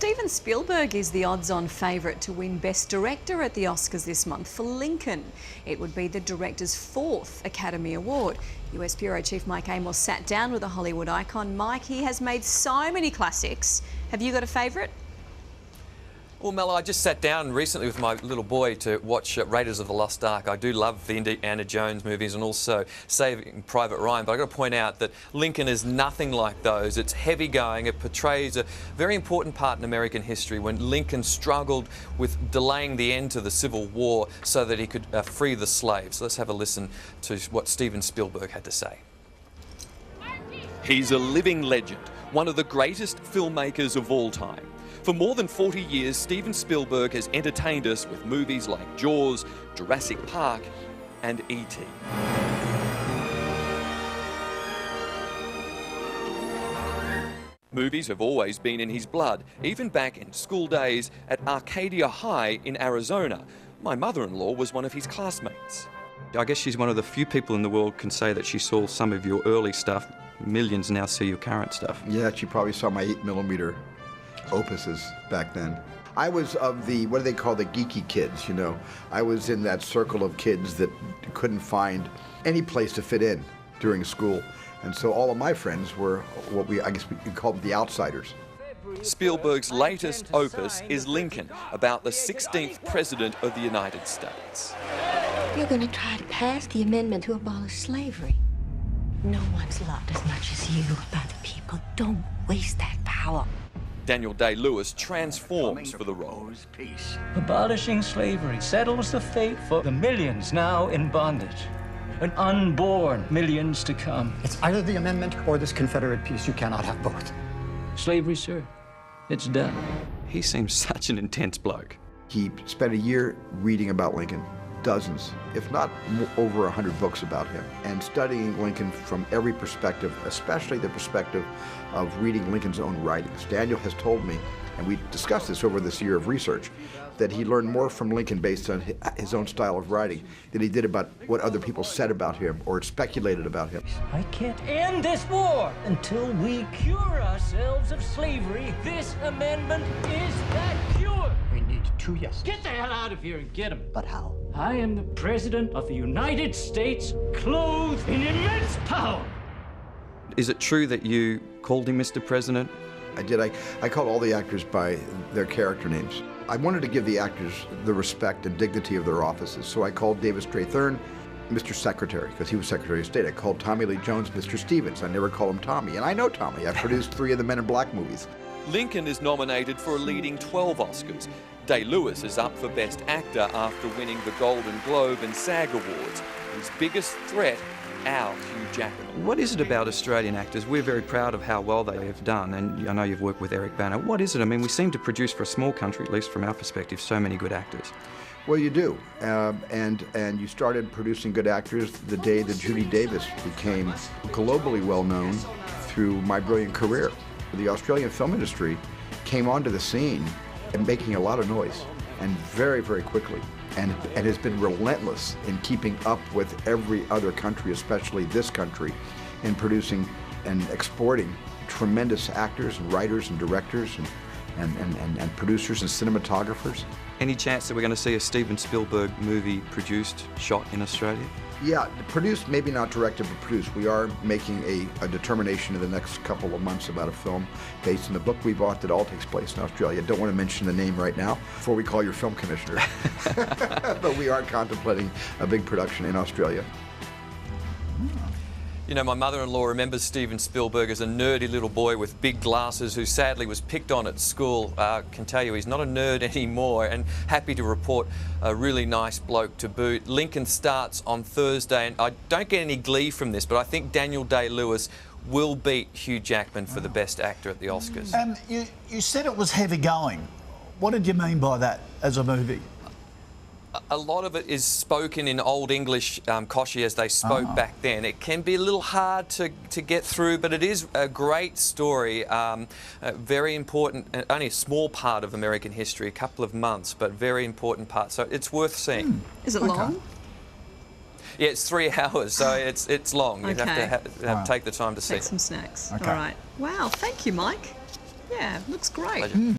Steven Spielberg is the odds-on favourite to win Best Director at the Oscars this month for Lincoln. It would be the director's 4th Academy Award. US Bureau Chief Mike Amor sat down with a Hollywood icon. Mike, he has made so many classics. Have you got a favourite? Well, Mel, I just sat down recently with my little boy to watch Raiders of the Lost Ark. I do love the Indiana Jones movies and also Saving Private Ryan, but I've got to point out that Lincoln is nothing like those. It's heavy going. It portrays a very important part in American history when Lincoln struggled with delaying the end to the Civil War so that he could free the slaves. So let's have a listen to what Steven Spielberg had to say. He's a living legend, one of the greatest filmmakers of all time. For more than 40 years, Steven Spielberg has entertained us with movies like Jaws, Jurassic Park and E.T. Movies have always been in his blood, even back in school days at Arcadia High in Arizona. My mother-in-law was one of his classmates. I guess she's one of the few people in the world can say that she saw some of your early stuff. Millions now see your current stuff. Yeah, she probably saw my 8mm opuses back then. I was of the, what do they call the geeky kids, you know. I was in that circle of kids that couldn't find any place to fit in during school. And so all of my friends were what I guess we could call them the outsiders. Spielberg's latest opus is Lincoln, about the 16th President of the United States. You're going to try to pass the amendment to abolish slavery. No one's loved as much as you by the people. Don't waste that power. Daniel Day-Lewis transforms for the role. Abolishing slavery settles the fate for the millions now in bondage, and unborn millions to come. It's either the amendment or this Confederate peace. You cannot have both. Slavery, sir, it's done. He seems such an intense bloke. He spent a year reading about Lincoln, dozens, if not over 100 books about him, and studying Lincoln from every perspective, especially the perspective of reading Lincoln's own writings. Daniel has told me, and we discussed this over this year of research, that he learned more from Lincoln based on his own style of writing than he did about what other people said about him or speculated about him. I can't end this war until we cure ourselves of slavery. This amendment is that cure. We need 2 yeses. Get the hell out of here and get him. But how? I am the President of the United States, clothed in immense power. Is it true that you called him Mr. President? I did. I called all the actors by their character names. I wanted to give the actors the respect and dignity of their offices, so I called David Strathairn Mr. Secretary, because he was Secretary of State. I called Tommy Lee Jones Mr. Stevens. I never called him Tommy, and I know Tommy. I produced 3 of the Men in Black movies. Lincoln is nominated for a leading 12 Oscars. Day-Lewis is up for Best Actor after winning the Golden Globe and SAG Awards. His biggest threat, our Hugh Jackman. What is it about Australian actors? We're very proud of how well they have done, and I know you've worked with Eric Bana. What is it? I mean, we seem to produce, for a small country, at least from our perspective, so many good actors. Well, you do, and you started producing good actors the day that Judy Davis became globally well known through My Brilliant Career. The Australian film industry came onto the scene and making a lot of noise, and very, very quickly, and has been relentless in keeping up with every other country, especially this country, in producing and exporting tremendous actors and writers and directors and producers and cinematographers. Any chance that we're going to see a Steven Spielberg movie produced, shot in Australia? Yeah, produced, maybe not directed, but produced. We are making a determination in the next couple of months about a film based on the book we bought that all takes place in Australia. Don't want to mention the name right now before we call your film commissioner. But we are contemplating a big production in Australia. You know, my mother-in-law remembers Steven Spielberg as a nerdy little boy with big glasses who sadly was picked on at school. Can tell you he's not a nerd anymore, and happy to report a really nice bloke to boot. Lincoln starts on Thursday, and I don't get any glee from this, but I think Daniel Day-Lewis will beat Hugh Jackman for the Best Actor at the Oscars. And you said it was heavy going. What did you mean by that as a movie? A lot of it is spoken in Old English, Koshi, as they spoke back then. It can be a little hard to get through, but it is a great story, very important, only a small part of American history, a couple of months, but very important part, so it's worth seeing. Is it long? Yeah, it's 3 hours, so it's long. You Okay. have to take the time to see Take it. some snacks. Okay. All right. Wow, thank you, Mike. Yeah, looks great. Pleasure.